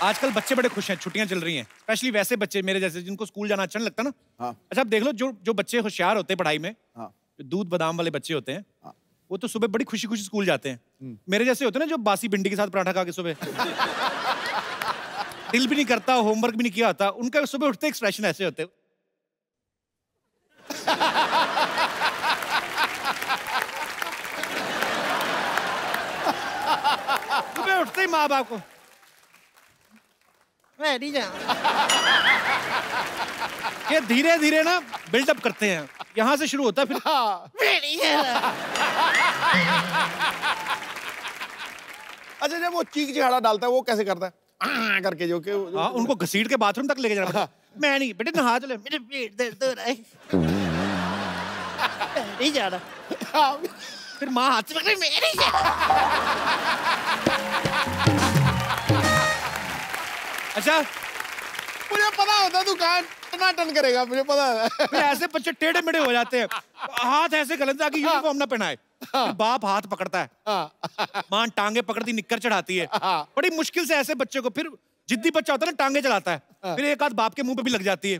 आजकल बच्चे बड़े खुश हैं, छुट्टियां चल रही हैं, स्पेशली वैसे बच्चे मेरे जैसे जिनको स्कूल जाना अच्छा नहीं लगता ना। हाँ। अच्छा आप देख लो जो जो बच्चे होशियार होते हैं पढ़ाई में, हाँ। जो दूध बादाम वाले बच्चे होते हैं, हाँ। वो तो सुबह बड़ी खुशी खुशी स्कूल जाते हैं। मेरे जैसे होते हैं ना जो बासी भिंडी के साथ पराठा खा के सुबह दिल भी नहीं करता, होमवर्क भी नहीं किया होता, उनका सुबह उठते एक्सप्रेशन ऐसे होते हैं। सुबह उठते ही माँ बाप को मैं नहीं जा। ये धीरे धीरे ना बिल्डअप करते हैं, यहाँ से शुरू होता है फिर मैं नहीं जा। अच्छा जब वो चीख चिहाड़ा डालता है वो कैसे करता है? करके जो हाँ, उनको घसीट के बाथरूम तक लेके जाना पड़ता है। मैं नहीं बेटे नहा चले, मेरे पेट दर्द हो रहा है, नहीं जा रहा। फिर माँ हाथ से पकड़े, मैं नहीं जा। अच्छा मुझे पता होता तू कहाँ टनाटन करेगा, मुझे पता है। फिर ऐसे बच्चे टेढ़े मेढ़े हो जाते हैं, हाथ ऐसे गलत ताकि यूनिफॉर्म ना पहनाए। फिर बाप हाथ पकड़ता है, मां टांगे पकड़ती निक्कर चढ़ाती है, बड़ी मुश्किल से ऐसे बच्चे को। फिर जिद्दी बच्चा होता है ना टांगे चलाता है, फिर एक आध बाप के मुंह पे भी लग जाती है।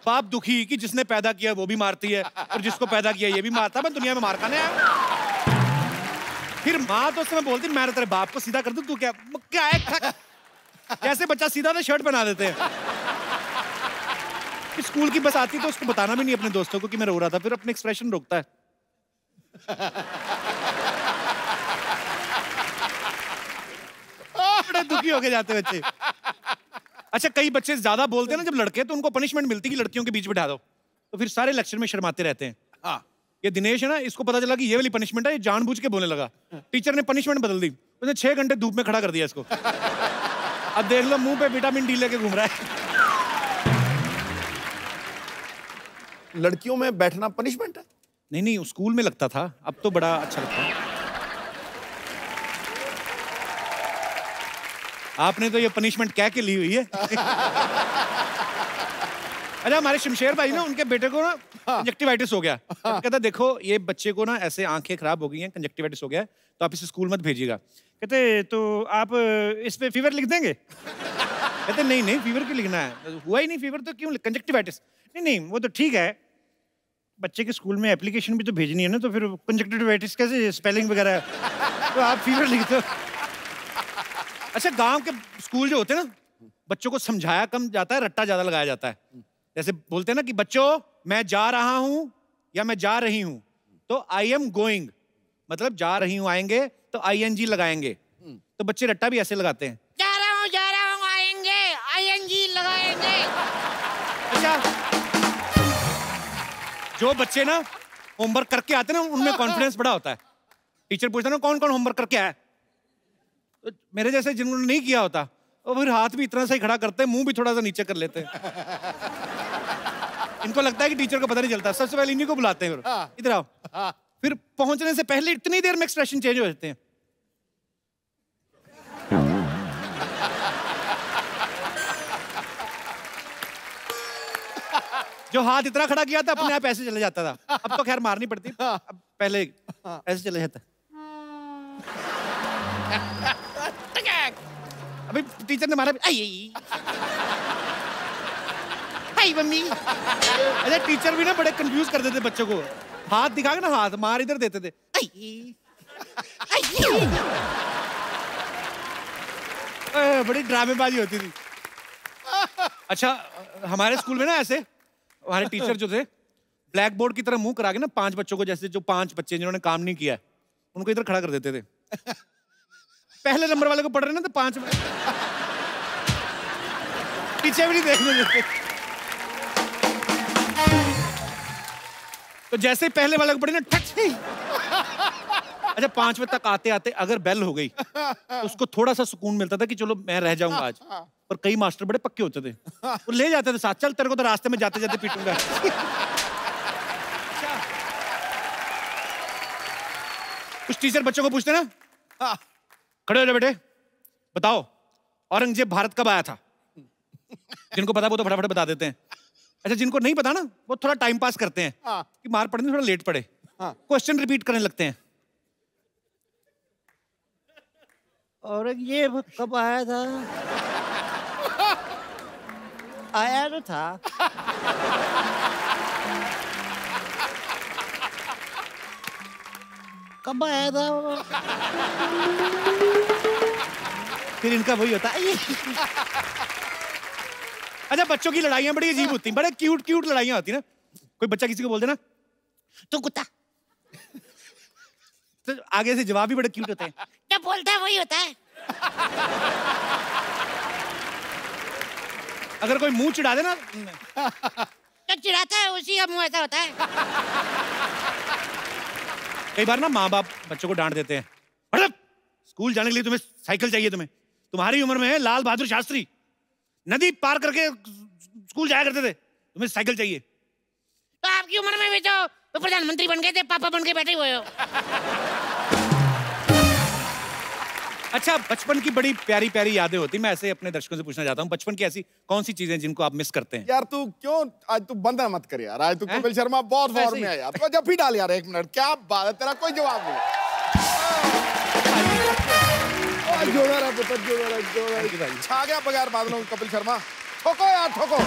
बाप दुखी कि जिसने पैदा किया वो भी मारती है और जिसको पैदा किया ये भी मारता है, मैं दुनिया में मार खाने आया। फिर माँ तो उस समय बोलती मैं तेरे बाप को सीधा कर दूं, तू क्या क्या है? जैसे बच्चा सीधा ना शर्ट बना देते हैं। स्कूल की बस आती तो उसको बताना भी नहीं अपने दोस्तों को कि मैं रो रहा था, फिर अपने एक्सप्रेशन रोकता है। बड़े दुखी होके जाते बच्चे। अच्छा कई बच्चे ज्यादा बोलते हैं ना जब लड़के, तो उनको पनिशमेंट मिलती है कि लड़कियों के बीच बिठा दो, तो फिर सारे लेक्चर में शर्माते रहते हैं। हाँ। ये दिनेश है ना, इसको पता चला कि ये वाली पनिशमेंट है, ये जानबूझ के बोलने लगा। टीचर ने पनिशमेंट बदल दी, उसने 6 घंटे धूप में खड़ा कर दिया इसको। अब देख लो मुंह पे विटामिन डी लेके घूम रहा है। लड़कियों में बैठना पनिशमेंट है? नहीं नहीं, स्कूल में लगता था, अब तो बड़ा अच्छा लगता है। आपने तो ये पनिशमेंट कह के ली हुई है। अच्छा हमारे शमशेर भाई ना, उनके बेटे को ना कंजक्टिवाइटिस हो गया। कहता देखो ये बच्चे को ना ऐसे आंखें खराब हो गई हैं, कंजक्टिवाइटिस हो गया है, तो आप इसे स्कूल मत भेजिएगा। कहते तो आप इस पे फीवर लिख देंगे? कहते नहीं नहीं, फीवर क्यों लिखना है, हुआ ही नहीं फीवर तो क्यों, कंजक्टिवाइटिस। नहीं नहीं वो तो ठीक है, बच्चे के स्कूल में एप्लीकेशन भी तो भेजनी है ना, तो फिर कंजक्टिवाइटिस कैसे स्पेलिंग वगैरह, तो आप फीवर लिख दो। अच्छा गांव के स्कूल जो होते हैं ना, बच्चों को समझाया कम जाता है, रट्टा ज्यादा लगाया जाता है। जैसे बोलते हैं ना कि बच्चों मैं जा रहा हूं या मैं जा रही हूं, तो आई एम गोइंग, मतलब जा रही हूं आएंगे तो ING लगाएंगे। तो बच्चे रट्टा भी ऐसे लगाते हैं, जा रहा हूं आएंगे, ING लगाएंगे। अच्छा जो बच्चे ना होमवर्क करके आते हैं ना, उनमें कॉन्फिडेंस बड़ा होता है। टीचर पूछता है ना कौन कौन होमवर्क करके आया, तो मेरे जैसे जिन्होंने नहीं किया होता वो फिर हाथ भी इतना सा ही खड़ा करते हैं, मुंह भी थोड़ा सा नीचे कर लेते हैं। इनको लगता है कि टीचर को पता नहीं चलता। सबसे पहले इन्हीं को बुलाते हैं, इधर आओ। फिर पहुंचने से पहले इतनी देर में एक्सप्रेशन चेंज हो जाते हैं। जो हाथ इतना खड़ा किया था अपने आप ऐसे चले जाता था, अब तो खैर मारनी पड़ती, अब पहले ऐसे चले जाता। अभी टीचर ने मारा, हाय मम्मी। अच्छा टीचर भी ना बड़े कंफ्यूज कर देते बच्चों को, हाथ दिखा के ना हाथ मार इधर देते थे। बड़ी ड्रामेबाजी होती थी। अच्छा हमारे स्कूल में ना ऐसे हमारे टीचर जो थे, ब्लैक बोर्ड की तरह मुंह करा के ना 5 बच्चों को, जैसे जो 5 बच्चे जिन्होंने काम नहीं किया है उनको इधर खड़ा कर देते थे। पहले नंबर वाले को पढ़ रहे ना तो 5 पीछे भी नहीं देखने देते। तो जैसे पहले वाले को पढ़े ना ठक से। अच्छा 5वें तक आते आते अगर बेल हो गई तो उसको थोड़ा सा सुकून मिलता था कि चलो मैं रह जाऊंगा आज। पर कई मास्टर बड़े पक्के होते थे, वो ले जाते थे साथ, चल तेरे को तो रास्ते में जाते जाते पीटूंगा। कुछ टीचर बच्चों को पूछते ना, खड़े हो जाओ बेटे, बताओ औरंगजेब भारत कब आया था? जिनको पता वो तो फटाफट बता देते हैं। अच्छा जिनको नहीं पता ना वो थोड़ा टाइम पास करते हैं कि मार पड़ने थोड़ा लेट पड़े, क्वेश्चन रिपीट करने लगते हैं। औरंगजेब कब आया था? आया तो था। कब आया था वो? फिर इनका वही होता है। अच्छा, बच्चों की लड़ाइयाँ बड़ी अजीब होती हैं, बड़े क्यूट क्यूट लड़ाइयाँ होती हैं ना। कोई बच्चा किसी को बोल देना तू कुत्ता, तो आगे से जवाब भी बड़े क्यूट होते हैं। क्या बोलता है वही होता है। अगर कोई मुंह चिढ़ा देना, क्या चिढ़ाता है उसी का मुंह ऐसा होता है। कई बार ना माँ बाप बच्चों को डांट देते हैं, मतलब स्कूल जाने के लिए तुम्हें साइकिल चाहिए, तुम्हारी उम्र में है लाल बहादुर शास्त्री, नदी पार करके स्कूल जाया करते थे, तुम्हें साइकिल चाहिए। तो आपकी उम्र में भी तो प्रधानमंत्री बन गए थे, पापा बन के बैठे हुए हो। अच्छा, बचपन की बड़ी प्यारी प्यारी यादें होती, मैं ऐसे अपने दर्शकों से पूछना चाहता हूँ, बचपन की ऐसी कौन सी चीजें जिनको आप मिस करते हैं? यार तू क्यों आज तू बंदा मत कर यार, आज तू कपिल शर्मा बहुत फॉर्म में है यार। तो जब भी डाल यार, 1 मिनट, क्या बात है, तेरा कोई जवाब नहीं। जोड़ा रहा पुत्र, जोड़ा रहा। छा गया बगैर बादलों कपिल शर्मा, ठोको यार ठोको।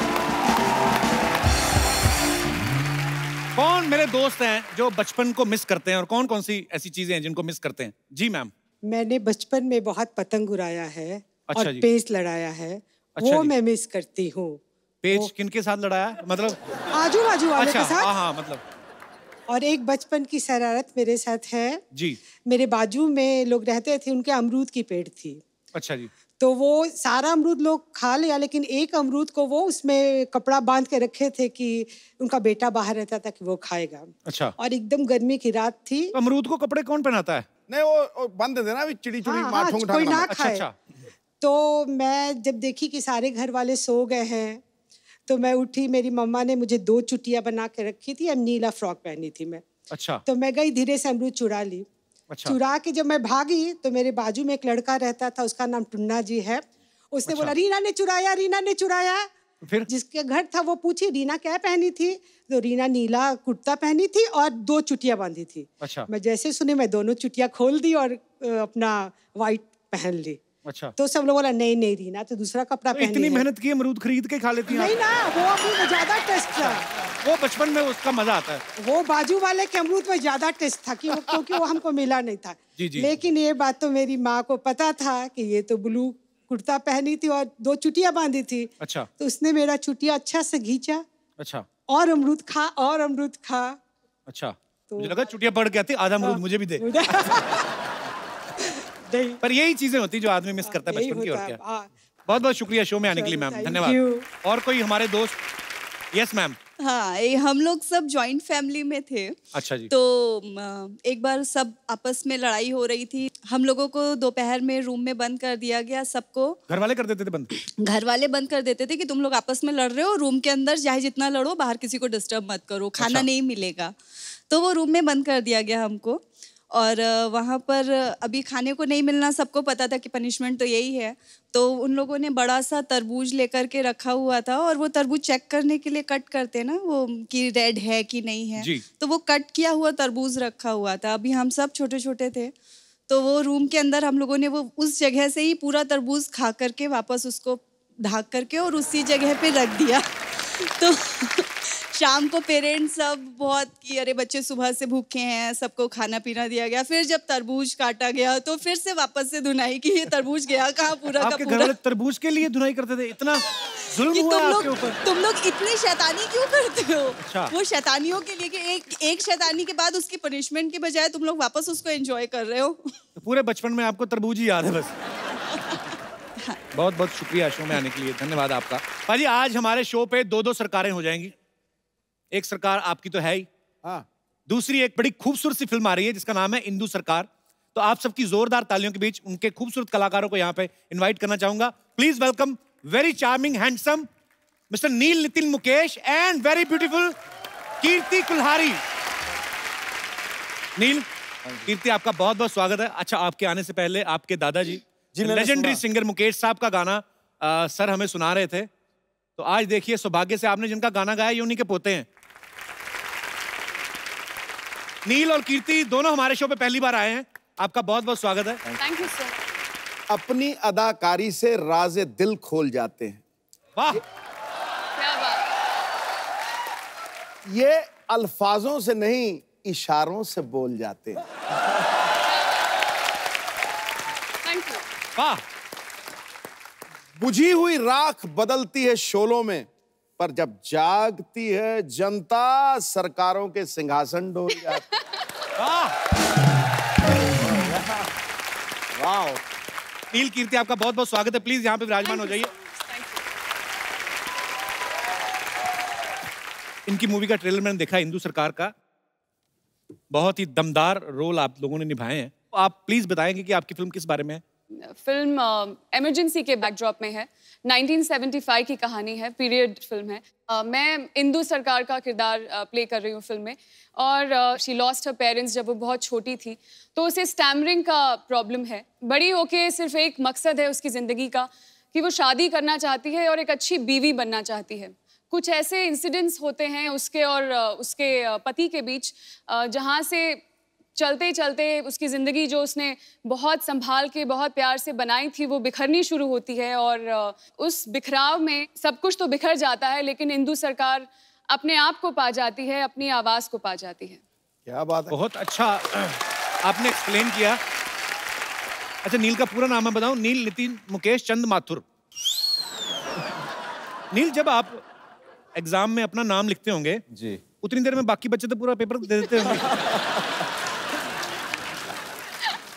कौन मेरे दोस्त हैं जो बचपन को मिस करते हैं और कौन कौन सी ऐसी चीजें हैं जिनको मिस करते हैं? जी मैम। मैंने बचपन में बहुत पतंग उड़ाया है। अच्छा और जी। पेच लड़ाया है। अच्छा वो जी। मैं मिस करती हूँ। पेच किनके साथ लड़ाया, मतलब? आजू बाजू वाले अच्छा, के साथ। हाँ, मतलब। और एक बचपन की शरारत मेरे साथ है जी। मेरे बाजू में लोग रहते थे, उनके अमरूद की पेड़ थी। अच्छा जी। तो वो सारा अमरूद लोग खा लिया, लेकिन एक अमरूद को वो उसमें कपड़ा बांध के रखे थे कि उनका बेटा बाहर रहता था कि वो खाएगा। अच्छा। और एकदम गर्मी की रात थी। तो अमरूद को कपड़े कौन पहनाता है? नहीं वो बंद देना अभी, चिड़ी चुड़ी हाँ, ठोंग कोई ना अच्छा, खाए। अच्छा। तो मैं जब देखी कि सारे घर वाले सो गए हैं, तो मैं उठी, मेरी मम्मा ने मुझे 2 चुटियां बना के रखी थी, अब नीला फ्रॉक पहनी थी मैं। अच्छा। तो मैं गई, धीरे से अमरूद चुरा ली। अच्छा। चुरा के जब मैं भागी तो मेरे बाजू में एक लड़का रहता था, उसका नाम टुन्ना जी है। उसने बोला रीना ने चुराया, रीना ने चुराया। फिर जिसके घर था वो पूछी रीना क्या पहनी थी, तो रीना नीला कुर्ता पहनी थी और 2 चुटियां बांधी थी। अच्छा। मैं जैसे सुनी, मैं दोनों चुटियां खोल दी और अपना वाइट पहन ली। अच्छा। तो सब लोग बोला नहीं नहीं रीना तो दूसरा कपड़ा तो पहनी इतनी है। मेहनत की अमरूद खरीद के खा लेती हैं नहीं ना, वो अमरूद ज्यादा टेस्ट था। वो बचपन में उसका मजा आता है। वो बाजू वाले के अमरूद में ज्यादा टेस्ट था क्योंकि वो हमको मिला नहीं था। जी, जी। लेकिन ये बात तो मेरी माँ को पता था कि ये तो ब्लू कुर्ता पहनी थी और 2 चुटियां बांधी थी। अच्छा। तो उसने मेरा चुटिया अच्छा से खींचा। अच्छा। और अमरूद खा, और अमरूद खा। अच्छा। तो मुझे लगा चुटिया पड़ गया थी, आधा अमरूद मुझे भी दे। नहीं। पर यही चीजें होती जो आदमी मिस करता है यही बचपन की, और होता क्या। है, हाँ। बहुत बहुत शुक्रिया शो में आने के लिए मैम, Thank धन्यवाद। you। और कोई हमारे दोस्त? Yes ma'am. हाँ, हम लोग सब जॉइंट फैमिली में थे। अच्छा जी। तो एक बार सब आपस में लड़ाई हो रही थी, हम लोगों को दोपहर में रूम में बंद कर दिया गया सबको। घर वाले कर देते थे बंद? घर वाले बंद कर देते थे कि तुम लोग आपस में लड़ रहे हो, रूम के अंदर चाहे जितना लड़ो, बाहर किसी को डिस्टर्ब मत करो, खाना नहीं मिलेगा। तो वो रूम में बंद कर दिया गया हमको। और वहाँ पर अभी खाने को नहीं मिलना, सबको पता था कि पनिशमेंट तो यही है। तो उन लोगों ने बड़ा सा तरबूज लेकर के रखा हुआ था, और वो तरबूज चेक करने के लिए कट करते हैं ना वो, कि रेड है कि नहीं है जी। तो वो कट किया हुआ तरबूज रखा हुआ था। अभी हम सब छोटे छोटे थे, तो वो रूम के अंदर हम लोगों ने वो उस जगह से ही पूरा तरबूज खा करके वापस उसको ढक करके और उसी जगह पे रख दिया। तो शाम को पेरेंट्स सब बहुत कि अरे बच्चे सुबह से भूखे हैं, सबको खाना पीना दिया गया। फिर जब तरबूज काटा गया तो फिर से वापस से धुनाई कि ये तरबूज गया कहाँ पूरा का आपके घर पूरा। वाले तरबूज के लिए धुनाई करते थे? इतना जुल्म हुआ है आपके ऊपर? तुम लोग इतनी शैतानी क्यों करते हो? अच्छा। वो शैतानियों के लिए कि एक शैतानी के बाद उसकी पनिशमेंट के बजाय तुम लोग वापस उसको एंजॉय कर रहे हो। तो पूरे बचपन में आपको तरबूज ही याद है बस। बहुत बहुत शुक्रिया शो में आने के लिए, धन्यवाद आपका। पाजी आज हमारे शो पे 2-2 सरकारें हो जाएंगी। एक सरकार आपकी तो है ही, हाँ। दूसरी एक बड़ी खूबसूरत सी फिल्म आ रही है जिसका नाम है इंदु सरकार। तो आप सबकी जोरदार तालियों के बीच उनके खूबसूरत कलाकारों को यहाँ पे इनवाइट करना चाहूंगा। Please welcome very charming handsome mister Neil Nitin Mukesh and very beautiful Kirti Kulhari. Neil, Kirti, आपका बहुत बहुत स्वागत है। अच्छा, आपके आने से पहले आपके दादाजी लेजेंडरी सिंगर मुकेश साहब का गाना सर हमें सुना रहे थे। तो आज देखिए सौभाग्य से आपने जिनका गाना गाया ये उन्हीं के पोते हैं। नील और कीर्ति दोनों हमारे शो पे पहली बार आए हैं, आपका बहुत बहुत स्वागत है। Thank you sir. अपनी अदाकारी से राज़े दिल खोल जाते हैं। वाह, क्या बात। ये अल्फाजों से नहीं, इशारों से बोल जाते हैं। Thank you. वाह। बुझी हुई राख बदलती है शोलों में, पर जब जागती है जनता सरकारों के सिंहासन डोल जाते हैं। वाह। नील कीर्ति, आपका बहुत बहुत स्वागत है। प्लीज यहाँ पे विराजमान हो जाइए। इनकी मूवी का ट्रेलर मैंने देखा, हिंदू सरकार का। बहुत ही दमदार रोल आप लोगों ने निभाए हैं। आप प्लीज बताएंगे कि आपकी फिल्म किस बारे में है? फिल्म इमरजेंसी के बैकड्रॉप में है। 1975 की कहानी है, पीरियड फिल्म है। मैं इंदु सरकार का किरदार प्ले कर रही हूँ फिल्म में। और शी लॉस्ट हर पेरेंट्स जब वो बहुत छोटी थी, तो उसे स्टैमरिंग का प्रॉब्लम है। बड़ी होके सिर्फ एक मकसद है उसकी ज़िंदगी का कि वो शादी करना चाहती है और एक अच्छी बीवी बनना चाहती है। कुछ ऐसे इंसिडेंट्स होते हैं उसके और उसके पति के बीच, जहाँ से चलते चलते उसकी ज़िंदगी जो उसने बहुत संभाल के बहुत प्यार से बनाई थी वो बिखरनी शुरू होती है। और उस बिखराव में सब कुछ तो बिखर जाता है, लेकिन इंदु सरकार अपने आप को पा जाती है, अपनी आवाज़ को पा जाती है। क्या बात है। बहुत अच्छा आपने एक्सप्लेन किया। अच्छा, नील का पूरा नाम मैं बताऊं? नील नितिन मुकेश चंद माथुर। नील, जब आप एग्जाम में अपना नाम लिखते होंगे जी, उतनी देर में बाकी बच्चे तो पूरा पेपर दे देते होंगे।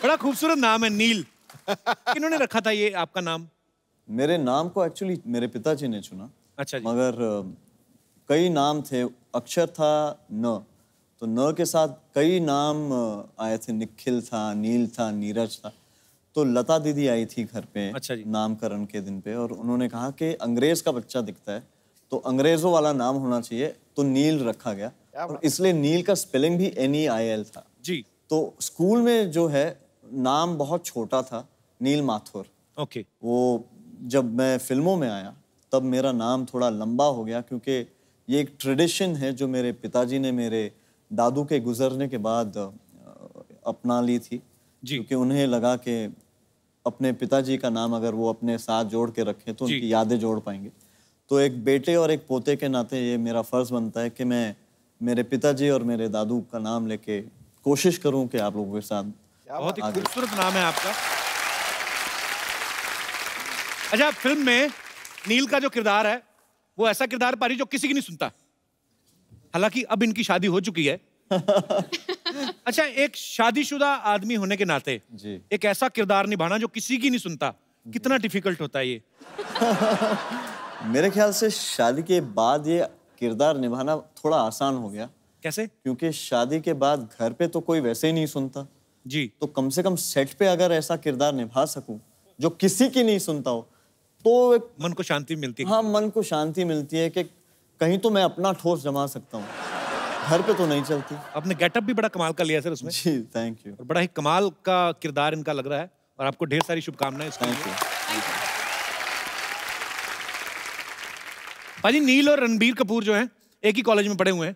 बड़ा खूबसूरत नाम है नील। किन्होंने रखा था ये आपका नाम? मेरे नाम को एक्चुअली मेरे पिताजी ने चुना। अच्छा जी। मगर कई नाम थे, अक्षर था न, तो न के साथ कई नाम आए थे। निखिल था, नील था, नीरज था। तो लता दीदी आई थी घर पे। अच्छा जी। नामकरण के दिन पे, और उन्होंने कहा कि अंग्रेज का बच्चा दिखता है तो अंग्रेजों वाला नाम होना चाहिए, तो नील रखा गया। और इसलिए नील का स्पेलिंग भी NEIL था जी। तो स्कूल में जो है नाम बहुत छोटा था, नील माथुर। ओके। वो जब मैं फिल्मों में आया तब मेरा नाम थोड़ा लंबा हो गया, क्योंकि ये एक ट्रेडिशन है जो मेरे पिताजी ने मेरे दादू के गुजरने के बाद अपना ली थी जी। क्योंकि उन्हें लगा कि अपने पिताजी का नाम अगर वो अपने साथ जोड़ के रखें तो उनकी यादें जोड़ पाएंगे। तो एक बेटे और एक पोते के नाते ये मेरा फर्ज बनता है कि मैं मेरे पिताजी और मेरे दादू का नाम लेके कोशिश करूं कि आप लोगों के साथ। बहुत ही खूबसूरत नाम है आपका। अच्छा, फिल्म में नील का जो किरदार है वो ऐसा किरदार पारी जो किसी की नहीं सुनता। हालांकि अब इनकी शादी हो चुकी है। अच्छा, एक शादीशुदा आदमी होने के नाते जी, एक ऐसा किरदार निभाना जो किसी की नहीं सुनता, कितना डिफिकल्ट होता है ये? मेरे ख्याल से शादी के बाद ये किरदार निभाना थोड़ा आसान हो गया। कैसे? क्योंकि शादी के बाद घर पे तो कोई वैसे ही नहीं सुनता जी। तो कम से कम सेट पे अगर ऐसा किरदार निभा सकूं जो किसी की नहीं सुनता हो तो एक मन को शांति मिलती है। हाँ, मन को शांति मिलती है कि कहीं तो मैं अपना ठोस जमा सकता हूँ, घर पे तो नहीं चलती। आपने गेटअप भी बड़ा कमाल का लिया सर उसमें। जी, थैंक यू। और बड़ा ही कमाल का किरदार इनका लग रहा है और आपको ढेर सारी शुभकामनाएं। Thank you. भाजी, नील और रणबीर कपूर जो हैं एक ही कॉलेज में पढ़े हुए हैं।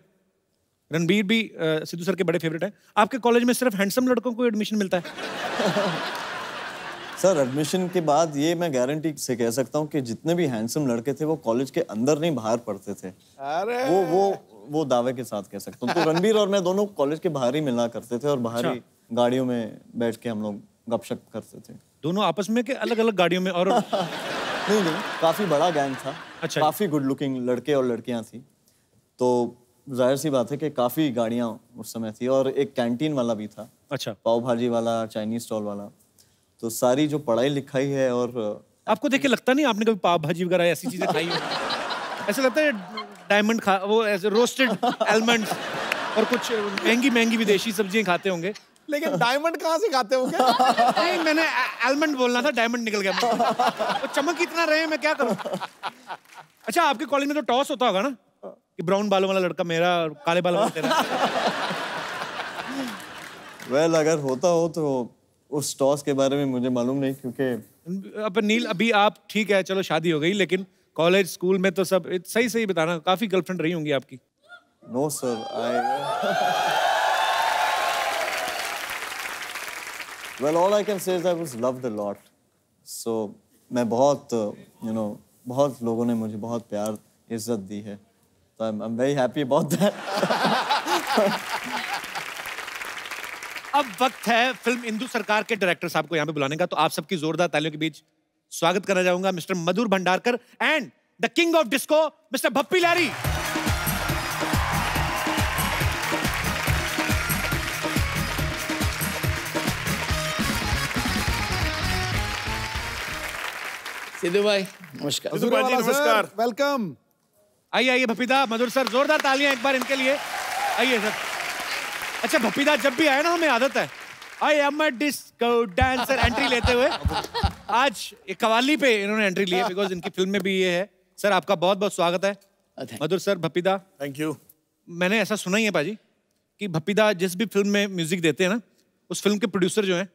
रणबीर भी सिद्धू सर के बड़े फेवरेट हैं। आपके कॉलेज में सिर्फ हैंडसम लड़कों को एडमिशन मिलता है? सर, एडमिशन के बाद ये मैं गारंटी से कह सकता हूँ कि जितने भी हैंडसम लड़के थे वो कॉलेज के अंदर नहीं बाहर पढ़ते थे। अरे वो दावे के साथ कह सकता हूँ। तो रणबीर और मैं दोनों कॉलेज के बाहर ही मिला करते थे और बाहर ही गाड़ियों में बैठ के हम लोग गपशप करते थे। दोनों आपस में के अलग अलग गाड़ियों में? और नहीं, काफी बड़ा गैंग था। अच्छा। काफी गुड लुकिंग लड़के और लड़कियां थी, तो जाहिर सी बात है कि काफी गाड़ियां उस समय थी। और एक कैंटीन वाला भी था। अच्छा। पाव भाजी वाला, चाइनीज स्टॉल वाला। तो सारी जो पढ़ाई लिखाई है। और आपको देख के लगता नहीं आपने कभी पाव भाजी वगैरह ऐसी चीजें खाई हो? ऐसा लगता है डायमंड खा, वो ऐसे रोस्टेड आलमंड्स और कुछ महंगी महंगी विदेशी सब्जियां खाते होंगे। लेकिन डायमंड कहाँ से खाते हो क्या? नहीं, मैंने आलमंड बोलना था, डायमंड निकल गया। वो चमक इतना रहे, मैं क्या करूं? अच्छा, आपके कॉलेज में तो टॉस होता होगा ना कि ब्राउन बालों वाला लड़का मेरा और काले बालों वाला तेरा? वेल, अगर होता हो तो उस टॉस के बारे में मुझे मालूम नहीं, क्योंकि अब नील, अभी आप ठीक है, चलो शादी हो गई, लेकिन कॉलेज स्कूल में तो सब सही सही बताना, काफी गर्लफ्रेंड रही होंगी आपकी? No sir, well, all I can say is I was loved a lot. So मैं बहुत बहुत लोगों ने मुझे बहुत प्यार इज्जत दी है, तो I am very happy about that. अब वक्त है फिल्म इंदु सरकार के डायरेक्टर साहब को यहाँ पे बुलाने का, तो आप सबकी जोरदार तालियों के बीच स्वागत करना चाहूंगा mister Madhur Bhandarkar and the king of disco mister Bappi Lahiri. Sidhu भाई नमस्कार। सिद्धू भाई नमस्कार, वेलकम। आइए आइए भप्पीदा, मधुर सर, जोरदार तालियां एक बार इनके लिए। आइए सर। अच्छा भप्पीदा, जब भी आए ना हमें आदत है I am a disco dancer entry लेते हुए, आज एक कवाली पे इन्होंने एंट्री ली है बिकॉज इनकी फिल्म में भी ये है। सर आपका बहुत बहुत स्वागत है। मधुर सर, भप्पीदा, थैंक यू। मैंने ऐसा सुना ही है पाजी कि भप्पीदा जिस भी फिल्म में म्यूजिक देते हैं ना, उस फिल्म के प्रोड्यूसर जो हैं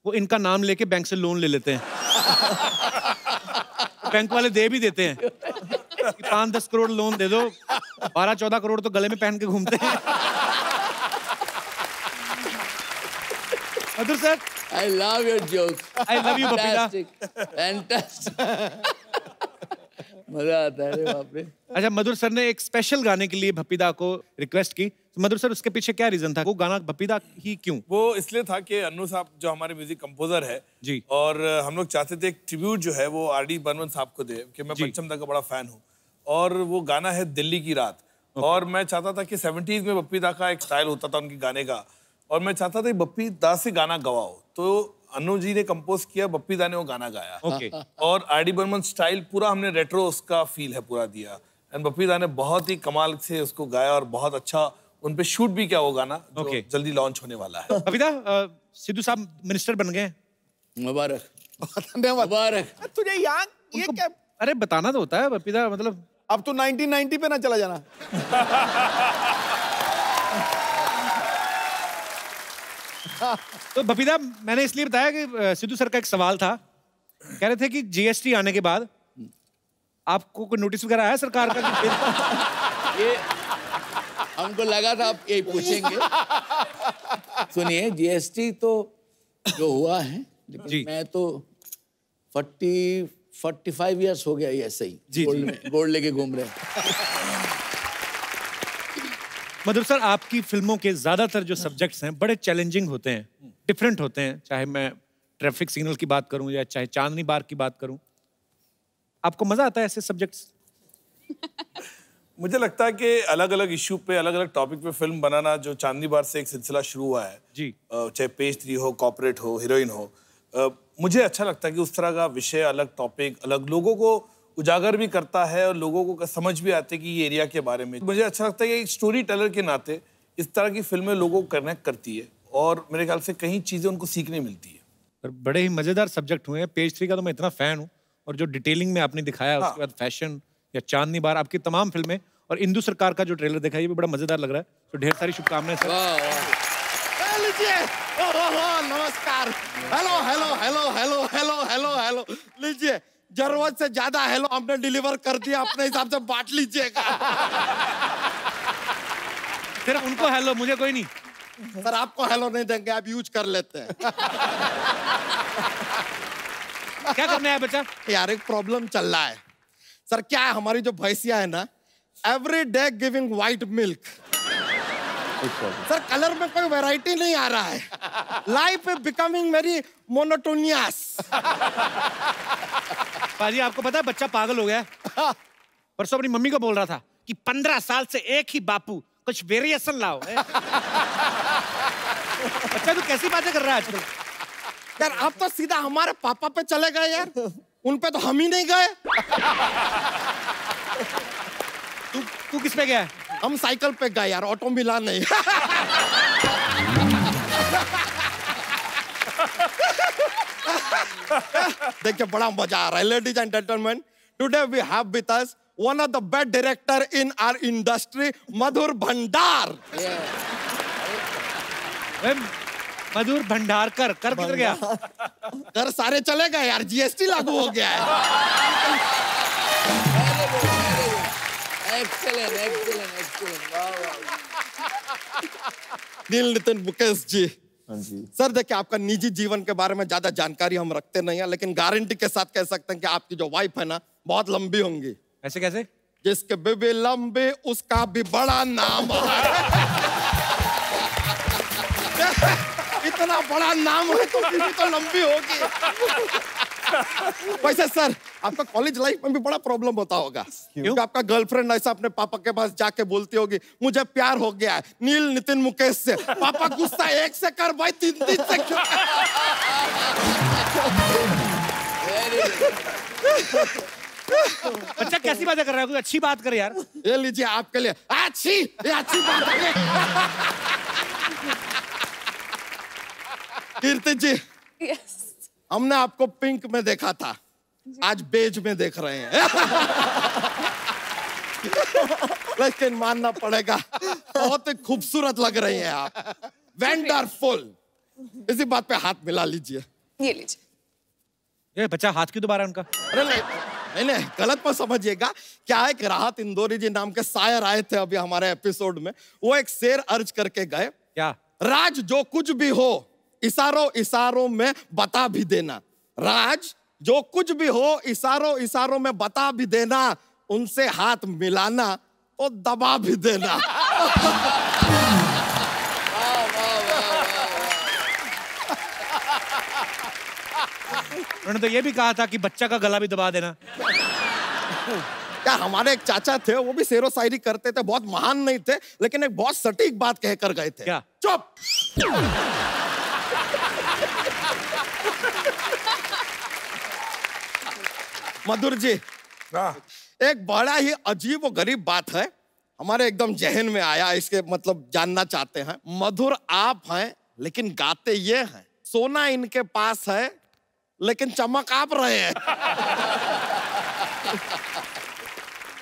वो इनका नाम लेके बैंक से लोन ले लेते हैं। बैंक वाले दे भी देते हैं कि 5-10 करोड़ लोन दे दो, 12-14 करोड़ तो गले में पहन के घूमते हैं। Madhur sir, I love your jokes. I love you, भप्पीदा। Fantastic. मजा आता है रे बाप रे। अच्छा, मधुर सर ने एक स्पेशल गाने के लिए भप्पीदा को रिक्वेस्ट की, तो मधुर सर उसके पीछे क्या रीजन था? वो गाना भप्पीदा ही क्यों? वो इसलिए था कि अन्नू साहब जो हमारे म्यूजिक कंपोजर है जी, और हम लोग चाहते थे एक ट्रिब्यूट जो है वो आर डी बर्मन साहब को दे, कि मैं पंचम दा का बड़ा फैन हूँ, और वो गाना है दिल्ली की रात। और मैं चाहता था कि 70s में भप्पीदा का एक स्टाइल होता था उनके गाने का, और मैं चाहता था भप्पीदा से गाना गवाओ, तो अन्नू जी ने कंपोज किया, भप्पीदा ने वो गाना गाया। और आर डी बर्मन स्टाइल पूरा हमने रेट्रो उसका फील है पूरा दिया, एंड भप्पीदा ने बहुत ही कमाल से उसको गाया और बहुत अच्छा उन पे शूट भी किया वो गाना, जो जल्दी लॉन्च होने वाला है। भप्पीदा, सिद्धू साहब मिनिस्टर बन गए। मुबारक। धन्यवाद। मुबारक। तुझे यहाँ ये क्या? अरे बताना तो होता है भप्पीदा, मतलब अब तो 1990 पे ना चला जाना। तो भप्पीदा, मैंने इसलिए बताया कि सिद्धू सर का एक सवाल था, कह रहे थे कि जीएसटी आने के बाद आपको कोई नोटिस वगैरह आया सरकार का? ये हमको लगा था आप यही पूछेंगे। सुनिए, जीएसटी तो जो हुआ है, लेकिन मैं तो 45 इयर्स हो गया ये ऐसे ही गोल्ड लेके घूम रहे हैं। मधुर सर, आपकी फिल्मों के ज्यादातर जो सब्जेक्ट्स हैं बड़े चैलेंजिंग होते हैं, डिफरेंट होते हैं, चाहे मैं ट्रैफिक सिग्नल की बात करूं या चाहे चांदनी बार की बात करूं। आपको मजा आता है ऐसे सब्जेक्ट्स? मुझे लगता है कि अलग अलग इश्यू पे, अलग अलग टॉपिक पे फिल्म बनाना, जो चांदनी बार से एक सिलसिला शुरू हुआ है जी, चाहे पेज 3 हो, कॉर्पोरेट हो, हीरोइन हो, मुझे अच्छा लगता है कि उस तरह का विषय, अलग टॉपिक, अलग लोगों को उजागर भी करता है और लोगों को समझ भी आती है कि ये एरिया के बारे में। मुझे अच्छा लगता है कि स्टोरी टेलर के नाते इस तरह की फिल्में लोगों को कनेक्ट करती है, और मेरे ख्याल से कई चीजें उनको सीखने मिलती है। और बड़े ही मजेदार सब्जेक्ट हुए हैं। पेज 3 का तो मैं इतना फैन हूँ, और जो डिटेलिंग में आपने दिखाया, उसके बाद फैशन या चांदनी बार, आपकी तमाम फिल्में, और इंदु सरकार का जो ट्रेलर देखा ये भी बड़ा मजेदार लग रहा है। तो ढेर सारी शुभकामनाएं सर। लीजिए, नमस्कार। Hello hello hello hello hello hello hello. लीजिए, जरूरत से ज्यादा हेलो हमने डिलीवर कर दिया, अपने हिसाब से बांट लीजिएगा। सिर्फ उनको हेलो, मुझे कोई नहीं। सर आपको हेलो नहीं देंगे, आप यूज कर लेते हैं। क्या करना है बच्चा? यार एक प्रॉब्लम चल रहा है सर। क्या है, हमारी जो भैंसिया है ना, every day giving white milk. Sir colour में कोई वैरायटी नहीं आ रहा है। Life is becoming very monotonous. पाजी, आपको पता है बच्चा पागल हो गया? परसों अपनी मम्मी को बोल रहा था कि 15 साल से एक ही बापू, कुछ वेरिएशन लाओ। बच्चा तो कैसी बातें कर रहा है आजकल? यार आप तो सीधा हमारे पापा पे चले गए यार, उन पे तो हम ही नहीं गए। तू किस पे गया? हम साइकिल पे गए यार, ऑटो मिला नहीं। देखिए बड़ा मजा आ रहा है। Ladies and gentleman, today we have with us one of the best director in our industry, Madhur Bhandar. Madhur Bhandarkar कर किधर गया? कर सारे चले गए यार, जीएसटी लागू हो गया है। एक्सीलेंट एक्सीलेंट एक्सीलेंट, वाह वाह। नील नितिन मुकेश जी। हाँ जी सर देखिए, आपका निजी जीवन के बारे में ज्यादा जानकारी हम रखते नहीं है, लेकिन गारंटी के साथ कह सकते हैं कि आपकी जो वाइफ है ना, बहुत लंबी होंगी। ऐसे कैसे? जिसके बीबी लंबी उसका भी बड़ा नाम है। इतना बड़ा नाम है तो बीबी तो लंबी होगी। वैसे सर आपका कॉलेज लाइफ में भी बड़ा प्रॉब्लम होता होगा, क्योंकि आपका गर्लफ्रेंड ऐसा अपने पापा के पास जाके बोलती होगी मुझे प्यार हो गया है नील नितिन मुकेश से। पापा गुस्सा 1 से कर भाई 3 से क्यों? बच्चा कैसी बातें कर रहा है, कोई अच्छी बात कर यार। ये लीजिए आपके लिए अच्छी बात है। कीर्ति जी हमने आपको पिंक में देखा था, आज बेज में देख रहे हैं। लेकिन मानना पड़ेगा बहुत ही खूबसूरत लग रही हैं आप, वंडरफुल। इसी बात पे हाथ मिला लीजिए। ये लीजिए। ये बच्चा हाथ क्यों दोबारा उनका? अरे नहीं गलत मत समझिएगा। क्या है कि राहत इंदौरी जी नाम के शायर आए थे अभी हमारे एपिसोड में, वो एक शेर अर्ज करके गए। क्या? राज जो कुछ भी हो इशारों इशारों में बता भी देना, राज जो कुछ भी हो इशारों इशारों में बता भी देना, उनसे हाथ मिलाना और दबा भी देना। उन्होंने तो ये भी कहा था कि बच्चा का गला भी दबा देना। क्या हमारे एक चाचा थे, वो भी शेरो शायरी करते थे, बहुत महान नहीं थे लेकिन एक बहुत सटीक बात कहकर गए थे। क्या? चुप। मधुर जी एक बड़ा ही अजीब और गरीब बात है, हमारे एकदम जहन में आया, इसके मतलब जानना चाहते हैं। मधुर आप हैं लेकिन गाते ये हैं, सोना इनके पास है लेकिन चमक आप रहे हैं।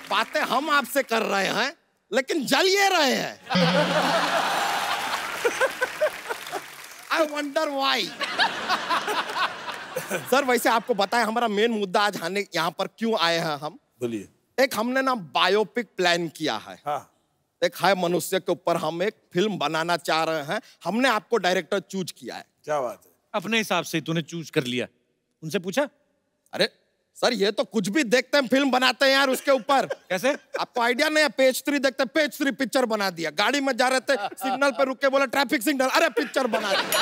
बातें हम आपसे कर रहे हैं लेकिन जल ये रहे हैं। I wonder why. सर वैसे आपको बताएं हमारा मेन मुद्दा आज आने यहाँ पर क्यों आए हैं हम? बोलिए। एक हमने ना बायोपिक प्लान किया है। हाँ। एक है मनुष्य के ऊपर हम एक फिल्म बनाना चाह रहे हैं, हमने आपको डायरेक्टर चूज किया है। क्या बात है? अपने हिसाब से तूने चूज कर लिया, उनसे पूछा? अरे सर ये तो कुछ भी देखते हैं फिल्म बनाते हैं यार उसके ऊपर। कैसे? आपको आइडिया नहीं है? पेज 3 देखते, पेज 3 पिक्चर बना दिया। गाड़ी में जा रहे थे सिग्नल पे रुक के बोला ट्रैफिक सिग्नल, अरे पिक्चर बना दिया।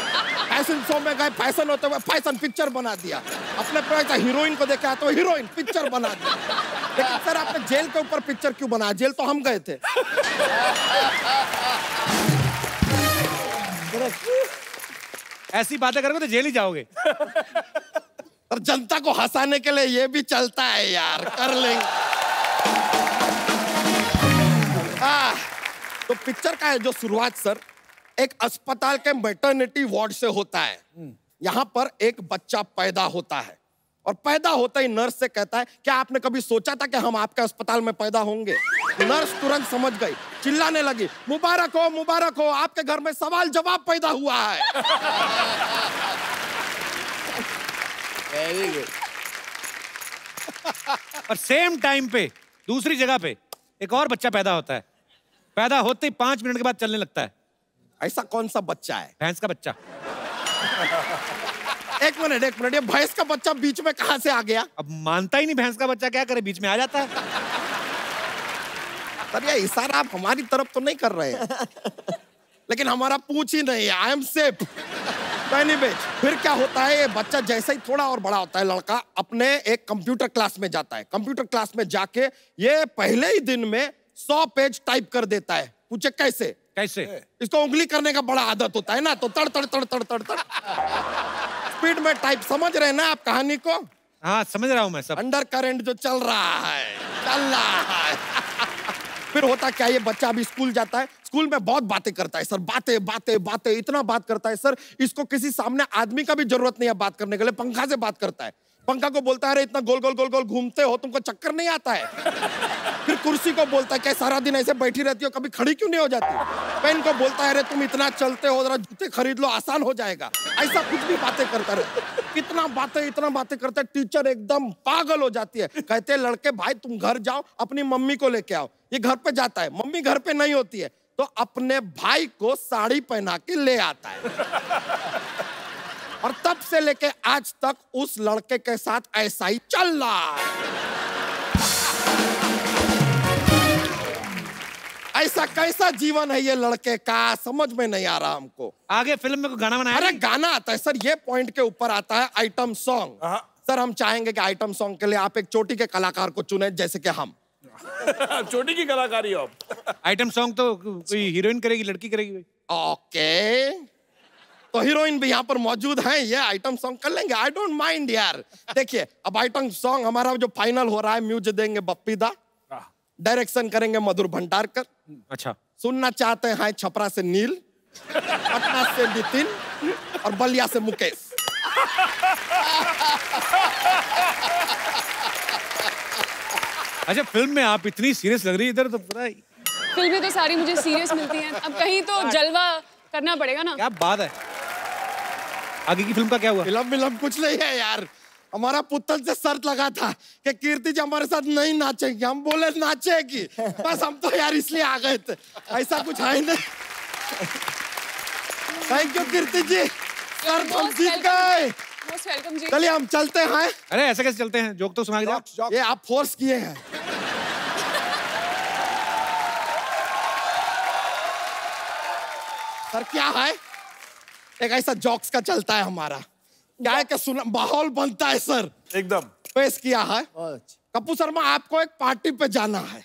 फैशन शो में गए, फैशन होते हुए फैशन पिक्चर बना दिया। अपने पे हीरोइन को देखा तो हीरोइन पिक्चर बना दिया। लेकिन सर आपने जेल के ऊपर पिक्चर क्यों बनाया? जेल तो हम गए थे। ऐसी बातें करोगे तो जेल ही जाओगे। और जनता को हंसाने के लिए ये भी चलता है यार, कर लेंगे। तो पिक्चर का है जो शुरुआत सर एक अस्पताल के मैटरनिटी वार्ड से होता है। यहाँ पर एक बच्चा पैदा होता है और पैदा होता ही नर्स से कहता है क्या आपने कभी सोचा था कि हम आपके अस्पताल में पैदा होंगे? नर्स तुरंत समझ गई, चिल्लाने लगी मुबारक हो आपके घर में सवाल जवाब पैदा हुआ है। Very good. और सेम टाइम पे दूसरी जगह पे एक और बच्चा पैदा होता है, पैदा होते ही 5 मिनट के बाद चलने लगता है। ऐसा कौन सा बच्चा है? भैंस का बच्चा। एक मिनट ये भैंस का बच्चा बीच में कहां से आ गया? अब मानता ही नहीं, भैंस का बच्चा क्या करे, बीच में आ जाता है। सर ये इशारा आप हमारी तरफ तो नहीं कर रहे हैं। लेकिन हमारा पूछ ही नहीं है, आई एम सेफ। फिर क्या होता है, ये बच्चा जैसे ही थोड़ा और बड़ा होता है लड़का अपने एक कंप्यूटर क्लास में जाता है। कंप्यूटर क्लास में जाके ये पहले ही दिन में 100 पेज टाइप कर देता है। पूछे कैसे? इसको उंगली करने का बड़ा आदत होता है ना, तो तड़ तड़ तड़ तड़ तड़ तड़ स्पीड में टाइप। समझ रहे हैं ना आप कहानी को? हाँ समझ रहा हूँ मैं सब। अंडर करंट जो चल रहा है। फिर होता क्या, ये बच्चा अभी स्कूल जाता है, स्कूल में बहुत बातें करता है सर, बातें इतना बात करता है सर, इसको किसी सामने आदमी का भी जरूरत नहीं है बात करने के लिए, पंखा से बात करता है। पंखा को बोलता है अरे इतना गोल गोल गोल गोल घूमते हो, तुमको चक्कर नहीं आता है? फिर कुर्सी को बोलता है क्या सारा दिन ऐसे बैठी रहती हो, कभी खड़ी क्यों नहीं हो जाती? पेन को बोलता है अरे तुम इतना चलते हो, जरा जूते खरीद लो आसान हो जाएगा। ऐसा कुछ भी बातें करता रहे, इतना बातें करता है। टीचर एकदम पागल हो जाती है, कहते हैं लड़के भाई तुम घर जाओ अपनी मम्मी को लेके आओ। ये घर पे जाता है, मम्मी घर पे नहीं होती है तो अपने भाई को साड़ी पहना के ले आता है। और तब से लेके आज तक उस लड़के के साथ ऐसा ही चल रहा है। ऐसा कैसा जीवन है ये लड़के का, समझ में नहीं आ रहा हमको। आगे फिल्म में कोई गाना बनाया? अरे गाना आता है सर, ये पॉइंट के ऊपर आता है आइटम सॉन्ग। सर हम चाहेंगे कि आइटम सॉन्ग के लिए आप एक चोटी के कलाकार को चुने, जैसे कि हम। चोटी की कलाकारी आप। आइटम सॉन्ग तो कोई हीरोइन करेगी, लड़की करेगी? ओके, तो हीरोइन भी यहाँ पर मौजूद हैं, ये आइटम सॉन्ग कर लेंगे, आई डोंट माइंड यार। देखिए अब आइटम सॉन्ग हमारा जो फाइनल हो रहा है, म्यूजिक देंगे बप्पी दा, डायरेक्शन करेंगे मधुर भंडारकर। अच्छा। सुनना चाहते हैं छपरा से नील, पटना से नितिन और बलिया से मुकेश। अच्छा, फिल्म में आप इतनी सीरियस लग रही है, इधर तो पता है। फिल्में तो सारी मुझे सीरियस मिलती हैं, अब कहीं तो जलवा करना पड़ेगा ना। क्या बात है। आगे की फिल्म का क्या हुआ? फिल्म कुछ नहीं है यार, हमारा पुतल से शर्त लगा था कि कीर्ति जी हमारे साथ नहीं नाचेगी, हम बोले नाचेगी, बस हम तो यार इसलिए आ गए थे, ऐसा कुछ है नहीं। Thank you Kirti ji, sir हम जीत गए। चलिए हम चलते हैं। अरे ऐसे कैसे चलते हैं, जोक तो सुना के जाओ। ये आप फोर्स किए हैं। सर क्या है, एक ऐसा जॉक्स का चलता है हमारा, क्या है कि सुना माहौल बनता है सर, एकदम पेश किया है। कपूर शर्मा आपको एक पार्टी पे जाना है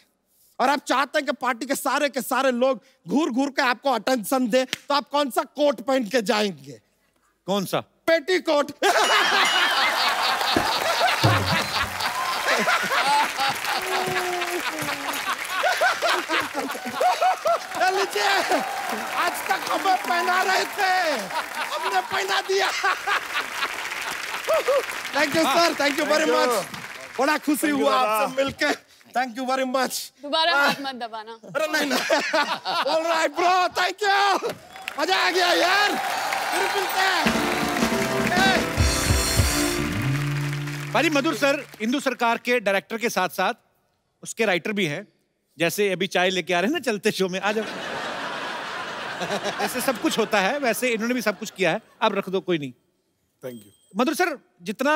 और आप चाहते हैं कि पार्टी के सारे लोग घूर घूर के आपको अटेंशन दे, तो आप कौन सा कोट पहन के जाएंगे? कौन सा? पेटी कोट। लीजिए, आज तक हमें पहना रहे थे, हमने पहना दिया। Thank you sir, thank you very much, बड़ा खुशी हुआ आपसे मिलके, थैंक यू वेरी मच। दोबारा हाथ मत दबाना। अरे नहीं। ऑलराइट ब्रो, थैंक यू, मजा आ गया यार, फिर मिलते हैं। भाई मधुर सर इंदु सरकार के डायरेक्टर के साथ साथ उसके राइटर भी हैं, जैसे अभी चाय लेके आ रहे हैं ना चलते शो में, आ जाओ। ऐसे सब कुछ होता है, वैसे इन्होंने भी सब कुछ किया है, अब रख दो, कोई नहीं। Thank you. मधुर सर, जितना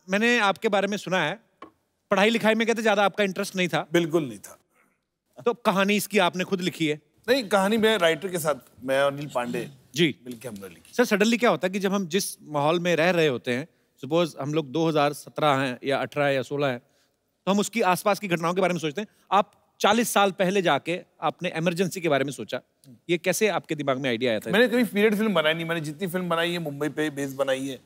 मैंने आपके बारे में सुना है, पढ़ाई लिखाई में कहते ज्यादा आपका इंटरेस्ट नहीं था? बिल्कुल नहीं था। तो कहानी इसकी आपने खुद लिखी है? नहीं, कहानी मैं राइटर के साथ, मैं और अनिल पांडे जी मिलकर हमने लिखी। सर सडनली क्या होता है कि जब हम जिस माहौल में रह रहे होते हैं, सपोज हम लोग 2017 हैं या 18 या 16 हैं, तो हम उसकी आसपास की घटनाओं के बारे में सोचते हैं। आप 40 साल पहले जाके आपने इमरजेंसी के बारे में सोचा, ये कैसे आपके दिमाग में आइडिया आया था? मैंने कभी पीरियड फिल्म बनाई नहीं, मैंने जितनी फिल्म बनाई है मुंबई पे बेस बनाई है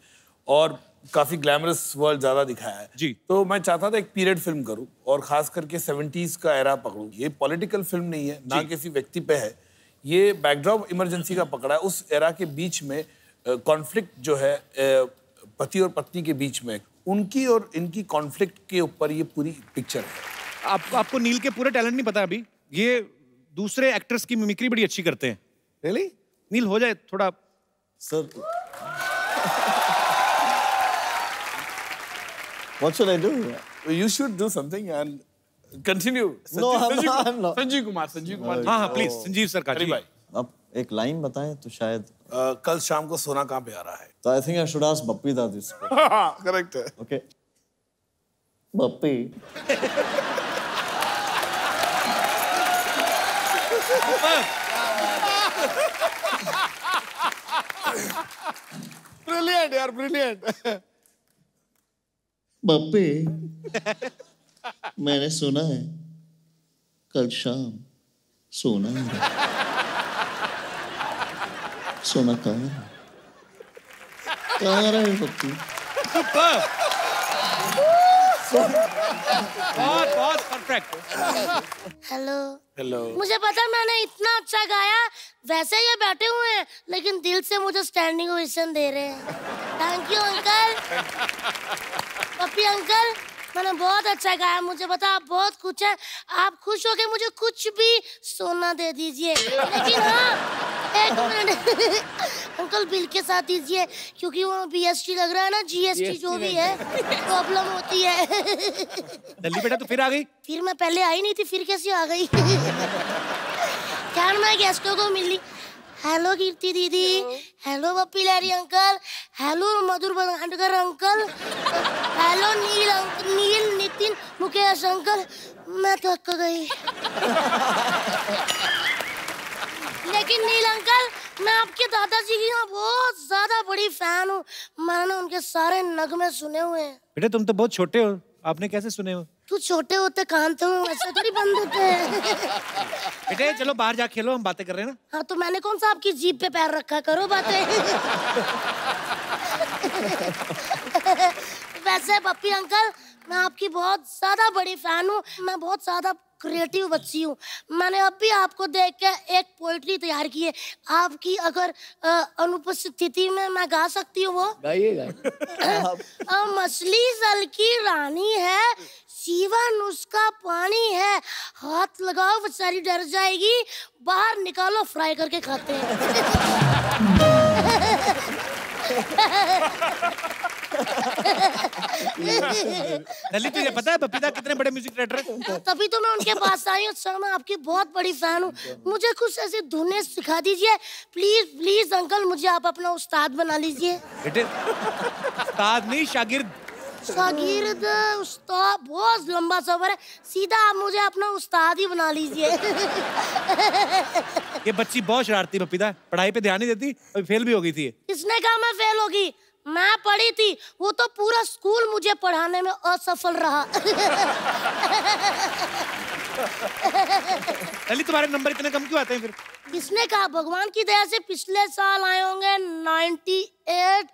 और काफी ग्लैमरस वर्ल्ड ज्यादा दिखाया है जी। तो मैं चाहता था एक पीरियड फिल्म करूं और खास करके 70s का एरा पकड़ूं। ये पॉलिटिकल फिल्म नहीं है, ना किसी व्यक्ति पे है, ये बैकड्रॉप इमरजेंसी का पकड़ा है। उस एरा के बीच में कॉन्फ्लिक्ट जो है पति और पत्नी के बीच में, उनकी और इनकी कॉन्फ्लिक्ट के ऊपर ये पूरी पिक्चर है। आपको नील के पूरे टैलेंट नहीं पता अभी? ये दूसरे एक्टर्स की मिमिक्री बड़ी अच्छी करते हैं। Really? नील हो जाए थोड़ा sir. What should I do? You should do something and continue. No, I'm not. Sanjeev Kumar. हाँ प्लीज संजीव सरकार जी। भाई आप एक लाइन बताएं तो शायद। कल शाम को सोना कहाँ पे आ रहा है? तो I think I should ask Bappi दा दिस। करेक्ट है। ओके बप्पी। ब्रिलियंट यार, ब्रिलियंट। बप्पी, मैंने सुना है कल शाम सोना है। सोना कहाँ है? कहाँ रहा है बप्पी? बहुत परफेक्ट। हेलो। हेलो। मुझे पता मैंने इतना अच्छा गाया, वैसे ये बैठे हुए हैं लेकिन दिल से मुझे स्टैंडिंग ओवेशन दे रहे हैं। Thank you uncle. Pappi uncle, मैंने बहुत अच्छा गाया, मुझे पता आप बहुत खुश हैं, आप खुश हो के मुझे कुछ भी सोना दे दीजिए, लेकिन हाँ एक मिनट अंकल बिल के साथ दीजिए, क्योंकि वो BST लग रहा है ना, GST जो भी है प्रॉब्लम होती है। दिल्ली बेटा तो फिर आ गई? फिर मैं पहले आई नहीं थी, फिर कैसे आ गई? क्या मैं गेस्टों को मिली। हेलो कीर्ति दीदी, hello Bappi Lahiri uncle, hello मधुर भंडारकर अंकल, हेलो नील नितिन मुकेश अंकल। मैं थक गई। लेकिन नील अंकल, मैं आपके दादाजी की यहाँ बहुत ज्यादा बड़ी फैन हूँ। मैंने उनके सारे नगमे सुने हुए हैं। बेटे तुम तो बहुत छोटे हो, आपने कैसे सुने हो? तू छोटे होते कान तो ऐसे थोड़ी बंद होते हैं। बेटे चलो बाहर जा खेलो, हम बातें कर रहे हैं ना। हाँ तो मैंने कौन सा आपकी जीभ पे पैर रखा, करो बातें। वैसे पप्पी अंकल, मैं आपकी बहुत ज्यादा बड़ी फैन हूँ। मैं बहुत ज्यादा क्रिएटिव बच्ची हूँ। मैंने अभी आपको देख के एक पोइट्री तैयार की है। आपकी अगर अनुपस्थिति में मैं गा सकती हूँ वो? गाइए। मछली जल की रानी है, जीवन उसका पानी है। हाथ लगाओ बेचारी डर जाएगी, बाहर निकालो फ्राई करके खाते हैं। नली तुझे पता है बपीता कितने बड़े म्यूजिक डायरेक्टर है? तभी तो मैं उनके पास आई हूँ सर। मैं आपकी बहुत बड़ी फैन हूँ। मुझे कुछ ऐसी धुनें सिखा दीजिए प्लीज प्लीज अंकल। मुझे आप अपना उस्ताद बना लीजिए। बेटे उस्ताद नहीं, शागिर्द। शागिर्द उस्ताद बहुत लंबा सफर है, सीधा आप मुझे अपना उस्ताद ही बना लीजिए। ये बच्ची बहुत शरारती बपीता, पढ़ाई पे ध्यान नहीं देती, अभी फेल भी हो गई थी। किसने कहा मैं फेल होगी? मैं पढ़ी थी, वो तो पूरा स्कूल मुझे पढ़ाने में असफल रहा। अली तुम्हारे नंबर इतने कम क्यों आते हैं फिर? किसने कहा? भगवान की दया से पिछले साल आए होंगे 98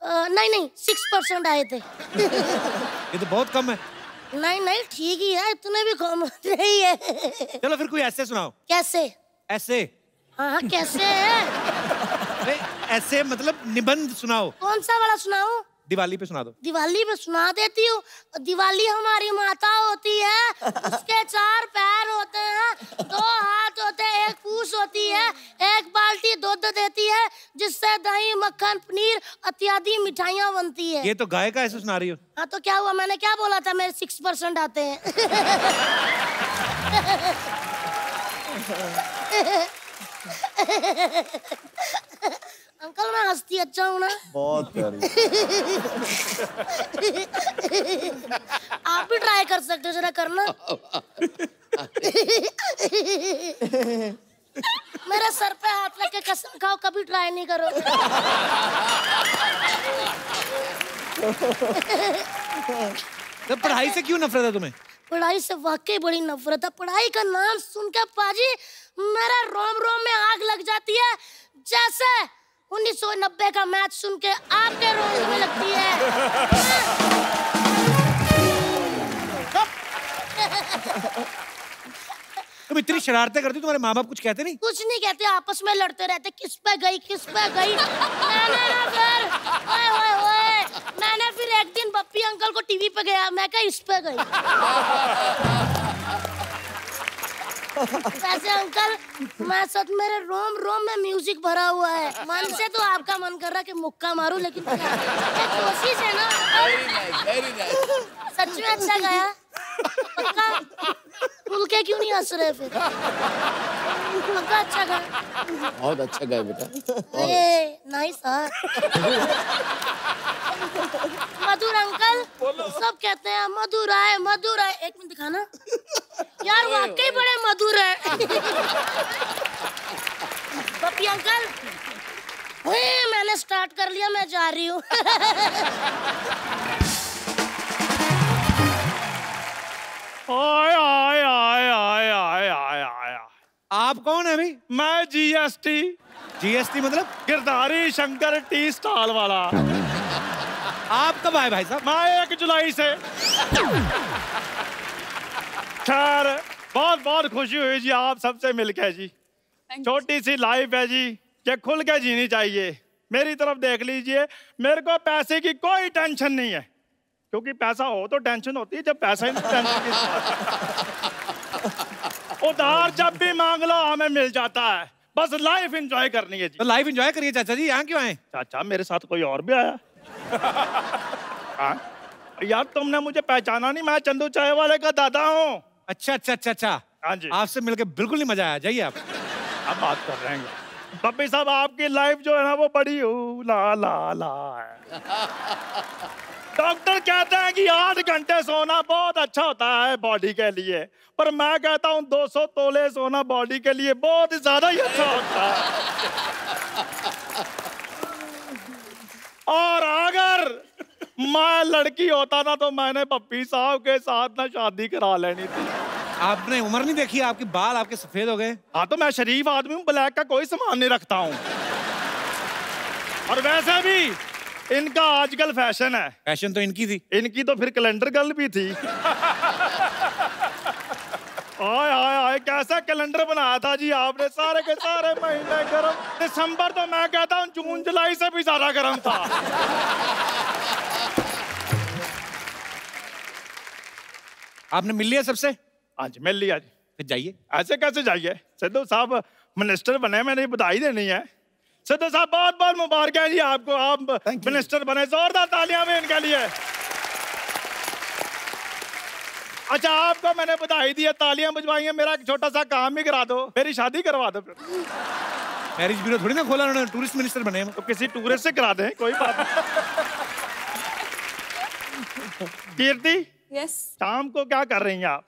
नहीं 6% आए थे। ये तो बहुत कम है। नहीं ठीक ही है, इतने भी कम नहीं है। चलो फिर कोई ऐसे सुनाओ। कैसे? ऐसे? हाँ कैसे है? अरे ऐसे मतलब निबंध सुनाओ। कौन सा वाला सुनाऊं? दिवाली पे सुना दो। दिवाली पे सुना देती हूँ। दिवाली हमारी माता होती है, उसके 4 पैर होते हैं, 2 हाथ होते हैं, 1 पूंछ होती है, 1 बाल्टी दूध देती है जिससे दही मक्खन पनीर इत्यादि मिठाइयाँ बनती है। ये तो गाय का ऐसे सुना रही हो। हाँ तो क्या हुआ? मैंने क्या बोला था? मेरे 6% आते हैं। अंकल मैं हंसती अच्छा हूँ ना? बहुत प्यारी। आप भी ट्राई कर सकते हो, जरा करना। मेरे सर पे हाथ रख के कसम खाओ कभी ट्राई नहीं करोगे। तो पढ़ाई से क्यों नफरत है तुम्हें? पढ़ाई से वाकई बड़ी नफरत है। पढ़ाई का नाम सुन के पाजी मेरा रोम रोम में आग लग जाती है, जैसे 1990 का मैच सुन के आपके रोम में लगती है। तुम इतनी शरारतें करती, तुम्हारे माँ बाप कुछ कहते नहीं? कुछ नहीं कहते, आपस में लड़ते रहते, किस पे गई किस पे गई। मैंने फिर एक दिन बप्पी अंकल को टीवी पे गया, मैं क्या इस पे गई। वैसे अंकल मैं सच मेरे रोम रोम में म्यूजिक भरा हुआ है। मन से तो आपका मन कर रहा है कि मुक्का मारूं, लेकिन कोशिश है ना। Very nice. सच में अच्छा गाया। पक्का? खुल के क्यों नहीं हंस रहे फिर? पक्का अच्छा गाया? बहुत अच्छा गाया बेटा। नाइस। मधुर अंकल सब कहते हैं मधुर आए मधुर आए। एक मिनट दिखाना यार, वाकई बड़े मधुर है। पप्पी अंकल मैंने स्टार्ट कर लिया, मैं जा रही हूँ। आप कौन है भाई? मैं जीएसटी। जीएसटी मतलब? गिरधारी शंकर टी स्टॉल वाला। आप कब आए भाई साहब? मैं 1 जुलाई से। खैर बहुत बहुत खुशी हुई जी आप सबसे मिलके जी। छोटी सी लाइफ है जी, ये खुल के जीनी चाहिए। मेरी तरफ देख लीजिए, मेरे को पैसे की कोई टेंशन नहीं है, क्योंकि पैसा हो तो टेंशन होती है, जब पैसा ही नहीं टेंशन की। उधार जब भी मांग लो हमें मिल जाता है, बस लाइफ एंजॉय करनी है जी। तो लाइफ एंजॉय करिए चाचा जी, यहाँ क्यों आए? चाचा मेरे साथ कोई और भी आया। यार तुमने मुझे पहचाना नहीं, मैं चंदू चाय वाले का दादा हूँ। अच्छा। हाँ जी। आपसे मिलके बिल्कुल नहीं मजा आया, जाइए आप। अब बात कर रहे हैं पप्पी साहब, आपकी लाइफ जो है ना वो बड़ी ला ला ला है। डॉक्टर कहते हैं कि 8 घंटे सोना बहुत अच्छा होता है बॉडी के लिए, पर मैं कहता हूँ 200 तोले सोना बॉडी के लिए बहुत ही ज्यादा ही अच्छा होता है। और अगर मैं लड़की होता ना तो मैंने पप्पी साहब के साथ ना शादी करा लेनी थी। आपने उम्र नहीं देखी, आपके बाल आपके सफेद हो गए। हाँ तो मैं शरीफ आदमी हूँ, ब्लैक का कोई सामान नहीं रखता हूँ। और वैसे भी इनका आजकल फैशन है। फैशन तो इनकी थी। इनकी तो फिर कैलेंडर गर्ल भी थी। आय आय आय कैसा कैलेंडर बनाया था जी आपने, सारे के सारे महीने गर्म। दिसंबर तो मैं कहता हूँ जून जुलाई से भी ज्यादा गर्म था। आपने मिल लिया सबसे? हाँ जी मिल लिया जी। फिर जाइए। ऐसे कैसे जाइए, सिद्धू साहब मिनिस्टर बने, मैंने बधाई देनी है। सिद्धू साहब बहुत बहुत मुबारक है जी आपको, आप मिनिस्टर बने, जोरदार तालियां भी इनके लिए। अच्छा आपको मैंने बधाई दी है, तालियां बजवाई हैं, मेरा एक छोटा सा काम भी करा दो, मेरी शादी करवा दो। मैरिज ब्यूरो थोड़ी ना खोला उन्होंने, टूरिस्ट मिनिस्टर बने हैं। तो किसी टूरिस्ट से करा दें, कोई बात नहीं। कीर्ति यस शाम को क्या कर रही हैं आप?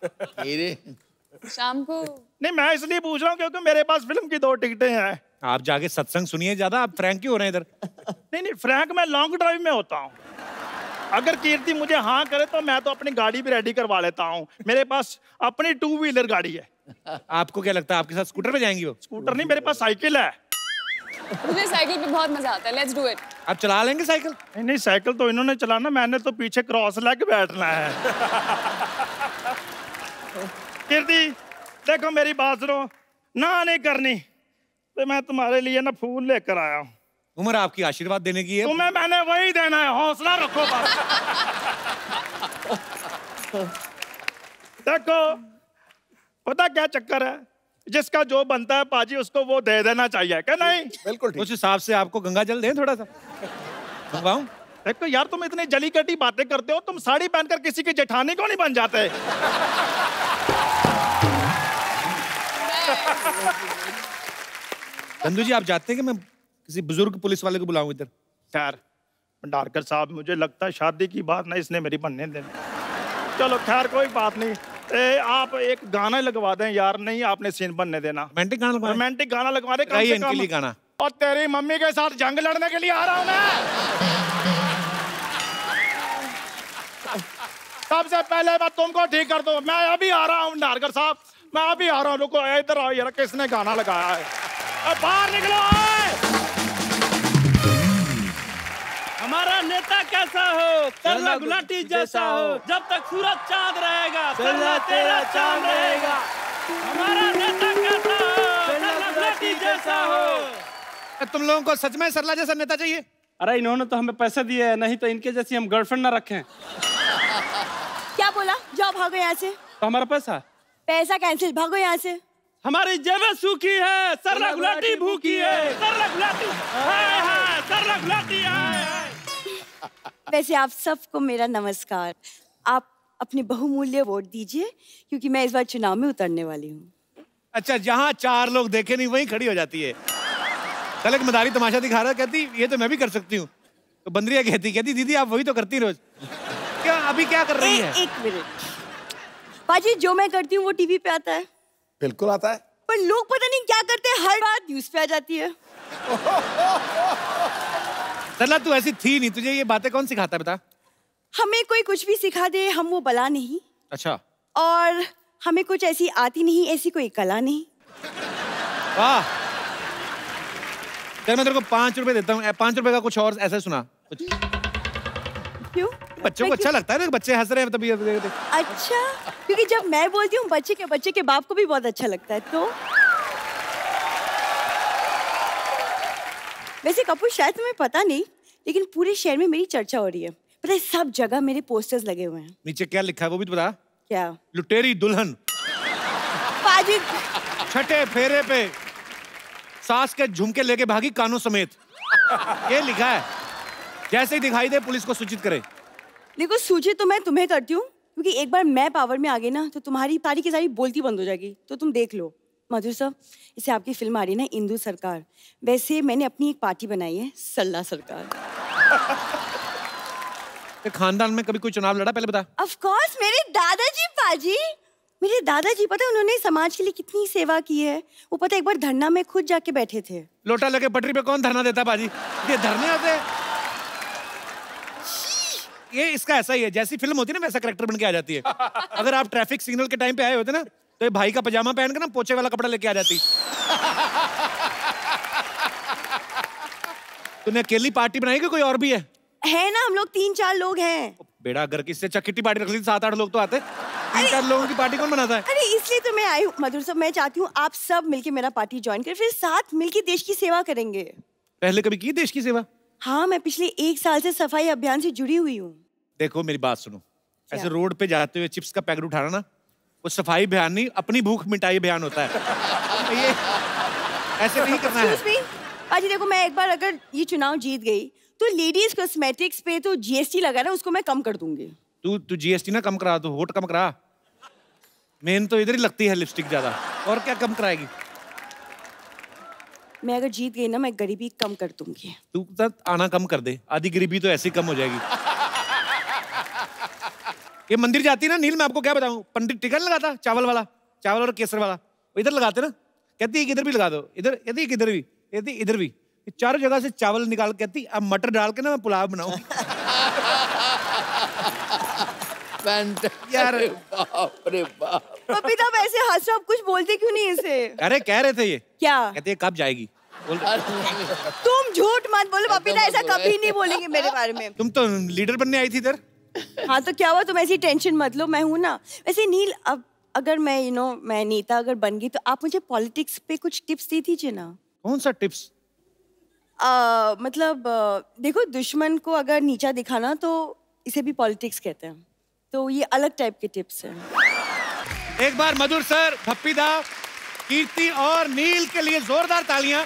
शाम को नहीं मैं इसलिए पूछ रहा हूँ क्योंकि मेरे पास फिल्म की 2 टिकटें हैं। आप जाके सत्संग सुनिए ज्यादा, आप फ्रैंक क्यों हो रहे हैं इधर? नहीं फ्रैंक मैं लॉन्ग ड्राइव में होता हूँ। अगर कीर्ति मुझे हाँ करे तो मैं तो अपनी गाड़ी भी रेडी करवा लेता हूँ, मेरे पास अपनी 2 व्हीलर गाड़ी है। आपको क्या लगता है आपके साथ स्कूटर पे जाएंगी वो? स्कूटर नहीं, मेरे पास साइकिल है। मुझे साइकिल पे बहुत मजा आता है, लेट्स डू इट। आप चला लेंगे साइकिल? नहीं साइकिल तो इन्होंने चलाना, मैंने तो पीछे क्रॉस लेग बैठना है। कीर्ति देखो मेरी बात सुनो, ना नहीं करनी तो मैं तुम्हारे लिए ना फूल लेकर आया हूँ। उम्र आपकी आशीर्वाद देने की है। तुम्हें मैंने वही देना है, हौसला रखो बस। देखो पता क्या चक्कर है, जिसका जो बनता है पाजी उसको वो दे देना चाहिए, क्या नहीं? बिल्कुल ठीक। उस हिसाब से आपको गंगा जल दें थोड़ा सा मंगवाऊं? देखो यार तुम इतनी जली कटी बातें करते हो, तुम साड़ी पहनकर किसी की जेठानी को नहीं बन जाते। चंदू जी आप चाहते हैं कि मैं किसी बुजुर्ग पुलिस वाले को बुलाऊं इधर? खैर भंडारकर साहब मुझे लगता है शादी की बात ना इसने मेरी बनने देनी। चलो खैर कोई बात नहीं, आप एक गाना लगवा दें यार। नहीं आपने सीन बनने देना, रोमांटिक गाना लगवा। रोमांटिक गाना लगवा दे कम से इनके लिए गाना। और तेरी मम्मी के साथ जंग लड़ने के लिए आ रहा हूं मैं। सबसे पहले मैं तुमको ठीक कर दूं, मैं अभी आ रहा हूं भंडारकर साहब, मैं अभी आ रहा हूं। रुको इधर आओ यार, किसने गाना लगाया है? बाहर निकलो। हमारा नेता कैसा हो, सरला गुलाटी जैसा हो, जब तक सूरज चांद रहेगा सरला तेरा चांद रहेगा। हमारा नेता कैसा हो, सरला गुलाटी जैसा हो। तुम लोगों को सच में सरला जैसा नेता चाहिए? अरे इन्होंने तो हमें पैसे दिए हैं, नहीं तो इनके जैसी हम गर्लफ्रेंड ना रखें। क्या बोला? जाओ भागो यहाँ से। तो हमारा पैसा कैंसिल, भागो यहाँ से। हमारी जेबें सूखी है, सरला गुलाटी भूखी है, सरला गुलाटी हाय हाय, सरला गुलाटी हाय हाय। वैसे आप सबको मेरा नमस्कार। आप अपने बहुमूल्य वोट दीजिए क्योंकि मैं इस बार चुनाव में उतरने वाली हूँ। अच्छा जहाँ 4 लोग देखे नहीं वहीं खड़ी हो जाती है। कल एक मदारी तमाशा दिखा रहा, कहती ये तो मैं भी कर सकती हूँ। तो बंदरिया कहती दीदी आप वही तो करती रोज। क्या अभी क्या कर रही है? एक मिनट बाजी, जो मैं करती हूँ वो टीवी पे आता है। बिल्कुल आता है, पर लोग पता नहीं क्या करते हैं, हर बात न्यूज पे आ जाती है। सरला तू ऐसी थी नहीं, तुझे ये बातें कौन सिखाता है बता? हमें कोई कुछ भी सिखा दे हम वो बला नहीं। अच्छा। और हमें कुछ ऐसी आती नहीं, ऐसी कोई कला नहीं। वाह, चल मैं तेरे को 5 रुपए देता हूँ, 5 रुपए का कुछ और ऐसा सुना कुछ। क्यों? बच्चों को अच्छा लगता है ना, बच्चे हंस रहे हैं तभी। अच्छा, क्योंकि जब मैं बोलती हूँ बच्चे के बाप को भी बहुत अच्छा लगता है। तो वैसे कपूर शायद तुम्हें पता नहीं, लेकिन पूरे शहर में मेरी चर्चा हो रही है। पता है सब जगह मेरे पोस्टर्स लगे हुए हैं। नीचे क्या लिखा है वो भी तो बता। क्या? लुटेरी दुल्हन। पाजी छठे फेरे पे सास के झुमके लेके भागी कानों समेत, ये लिखा है। जैसे ही दिखाई दे पुलिस को सूचित करे। देखो सूचित तो मैं तुम्हें करती हूँ, क्योंकि एक बार मैं पावर में आ गई ना तो तुम्हारी सारी की सारी बोलती बंद हो जाएगी। तो तुम देख लो। मधुर साहब, इसे आपकी फिल्म आ रही है ना, इंदु सरकार। वैसे मैंने अपनी एक पार्टी बनाई है, सल्ला सरकार। खानदान में कभी कोई चुनाव लड़ा, पहले बता। ऑफ कोर्स मेरे दादाजी पाजी, मेरे दादाजी पता है उन्होंने समाज के लिए कितनी सेवा की है। वो पता है एक बार धरना में खुद जाके बैठे थे। लोटा लेके पटरी पे कौन धरना देता बाजी? ये धरने होते हैं। ये इसका ऐसा ही है, जैसी फिल्म होती है ना वैसा कैरेक्टर बन के आ जाती है। अगर आप ट्रैफिक सिग्नल के टाइम पे आए होते ना तो ये भाई का पजामा पहन के ना पोछे वाला कपड़ा लेके आ जाती। तूने अकेली पार्टी बनाई कि कोई और भी है ना, हम लोग 3-4 लोग हैं। बेड़ा अगर किससे अच्छा किट्टी पार्टी रख ली 7-8 लोग तो आते। 3-4 लोगों की पार्टी कौन बनाता है? अरे इसलिए तो मैं आई हूँ मधुर साहब, मैं चाहती हूँ आप सब मिलके मेरा पार्टी ज्वाइन करें, फिर साथ मिलके देश की सेवा करेंगे। पहले कभी की देश की सेवा? हाँ, मैं पिछले 1 साल से सफाई अभियान से जुड़ी हुई हूँ। देखो मेरी बात सुनो, ऐसे रोड पे जाते हुए चिप्स का पैकेट उठाना ना, वो सफाई अभियान नहीं, अपनी भूख मिटाई अभियान होता है। ये ऐसे नहीं करना है। पाजी देखो, मैं एक बार अगर ये चुनाव जीत गई तो लेडीज कॉस्मेटिक्स पे तो जीएसटी लगा रहा है, उसको मैं कम कर दूंगी। तू जीएसटी ना कम करा, तो वोट कम करा। मेन तो इधर ही लगती है लिपस्टिक ज्यादा, और क्या कम कराएगी? मैं अगर जीत गई ना, मैं गरीबी कम कर दूंगी। तू आना कम कर दे, आधी गरीबी तो ऐसी कम हो जाएगी। ये मंदिर जाती है ना नील, मैं आपको क्या बताऊं, पंडित टिकट लगाता चावल वाला, चावल और केसर वाला, इधर लगाते ना, कहती है इधर भी लगा दो, इधर कहती है इधर भी, कहती इधर भी, चारों जगह से चावल निकाल, कहती अब मटर डाल के ना मैं पुलाव बनाऊं। यार बाप रे बाप। पपीता वैसे हंस रहा, कुछ बोलते क्यों नहीं इसे? अरे कह रहे थे ये क्या कहते कब जाएगी? तुम झूठ मत बोलो पपीता, ऐसा कभी नहीं बोलेंगे मेरे बारे में। तुम तो लीडर बनने आई थी इधर। हाँ तो क्या हुआ, तुम ऐसी टेंशन मत लो, मैं हूँ ना। वैसे नील, अब अगर मैं मैं नेता अगर बन गई तो आप मुझे पॉलिटिक्स पे कुछ टिप्स दे दीजिए ना। कौन सा टिप्स? मतलब देखो, दुश्मन को अगर नीचा दिखाना तो इसे भी पॉलिटिक्स कहते हैं, तो ये अलग टाइप के टिप्स हैं। एक बार मधुर सर, भप्पी दा, कीर्ति और नील के लिए जोरदार तालियां।